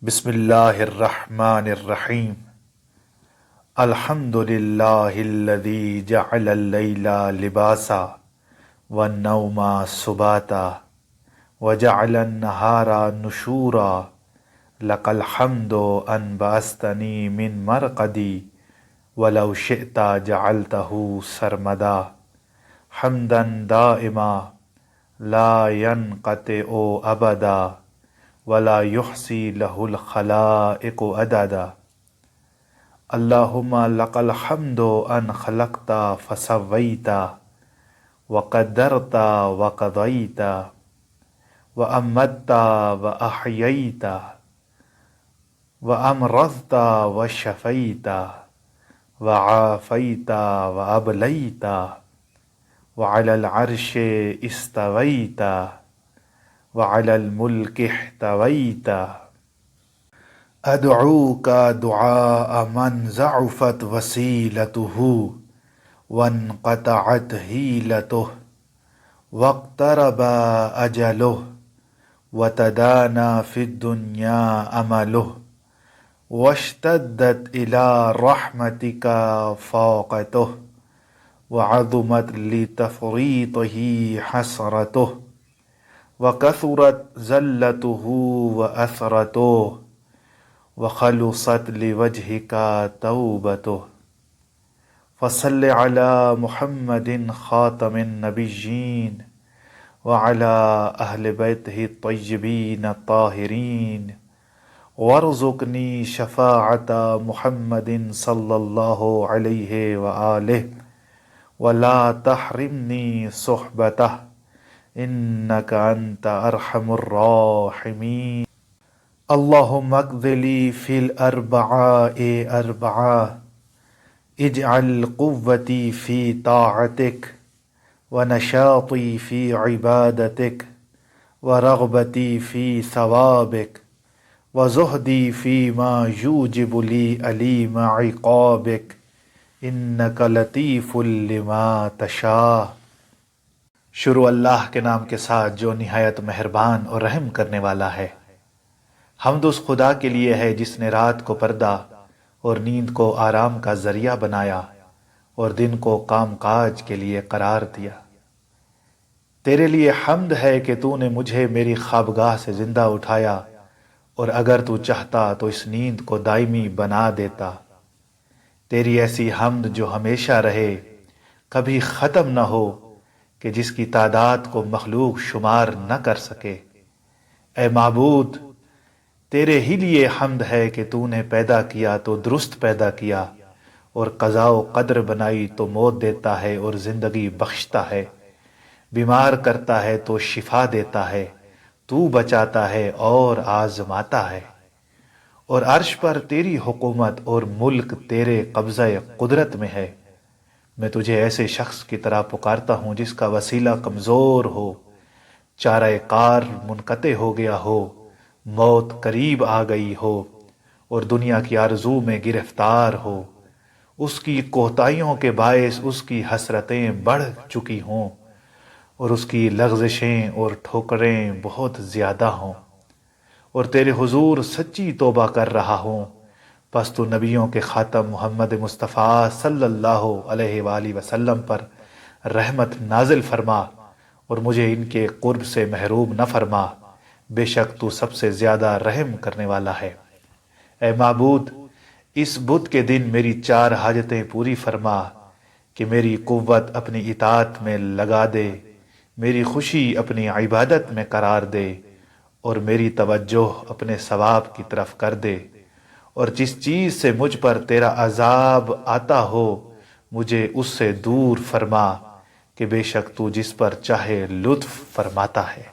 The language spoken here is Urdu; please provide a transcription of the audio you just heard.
بسم اللہ الرحمن الرحیم الحمد للہ الذی جعل اللیل لباسا والنوم سباتا وجعل النہار نشورا لک الحمد ان بعثتنی من مرقدی ولو شئت جعلتہ سرمدا حمدا دائما لا ينقطع ابدا ولا يحصي له الخلائق عددا اللهم لك الحمد ان خلقت فسويت وقدرت وقضيت وأمت وأحييت وأمرضت وشفيت وعافيت وأبليت وعلى العرش استويت وعلى الملك احتويت أدعوك دعاء من ضعفت وسيلته وانقطعت حيلته واقترب أجله وتدانى في الدنيا أمله واشتدت إلى رحمتك فاقته وعظمت لتفريطه حسرته وكثرت زلته وأثرته وخلصت لوجهك توبته فصل على محمد خاتم النبيين وعلى أهل بيته الطيبين الطاهرين وارزقني شفاعة محمد صلى الله عليه وآله ولا تحرمني صحبته انك انت ارحم الراحمين اللهم اقض لي في الاربعاء اربعا اجعل قوتي في طاعتك ونشاطي في عبادتك ورغبتي في ثوابك وزهدي فيما يوجب لي أليم عقابك انك لطيف لما تشاء۔ شروع اللہ کے نام کے ساتھ جو نہایت مہربان اور رحم کرنے والا ہے۔ حمد اس خدا کے لیے ہے جس نے رات کو پردہ اور نیند کو آرام کا ذریعہ بنایا اور دن کو کام کاج کے لیے قرار دیا۔ تیرے لیے حمد ہے کہ تو نے مجھے میری خوابگاہ سے زندہ اٹھایا اور اگر تو چاہتا تو اس نیند کو دائمی بنا دیتا۔ تیری ایسی حمد جو ہمیشہ رہے، کبھی ختم نہ ہو، کہ جس کی تعداد کو مخلوق شمار نہ کر سکے۔ اے معبود، تیرے ہی لیے حمد ہے کہ تو نے پیدا کیا تو درست پیدا کیا اور قضاء و قدر بنائی تو موت دیتا ہے اور زندگی بخشتا ہے، بیمار کرتا ہے تو شفا دیتا ہے، تو بچاتا ہے اور آزماتا ہے۔ اور عرش پر تیری حکومت اور ملک تیرے قبضہ قدرت میں ہے۔ میں تجھے ایسے شخص کی طرح پکارتا ہوں جس کا وسیلہ کمزور ہو، چارہ کار منقطع ہو گیا ہو، موت قریب آ گئی ہو اور دنیا کی آرزو میں گرفتار ہو، اس کی کوتاہیوں کے باعث اس کی حسرتیں بڑھ چکی ہوں اور اس کی لغزشیں اور ٹھوکریں بہت زیادہ ہوں، اور تیرے حضور سچی توبہ کر رہا ہوں۔ پس تو نبیوں کے خاتم محمد مصطفیٰ صلی اللہ علیہ وآلہ وسلم پر رحمت نازل فرما اور مجھے ان کے قرب سے محروم نہ فرما، بے شک تو سب سے زیادہ رحم کرنے والا ہے۔ اے معبود، اس بدھ کے دن میری 4 حاجتیں پوری فرما، کہ میری قوت اپنی اطاعت میں لگا دے، میری خوشی اپنی عبادت میں قرار دے اور میری توجہ اپنے ثواب کی طرف کر دے، اور جس چیز سے مجھ پر تیرا عذاب آتا ہو مجھے اس سے دور فرما، کہ بے شک تو جس پر چاہے لطف فرماتا ہے۔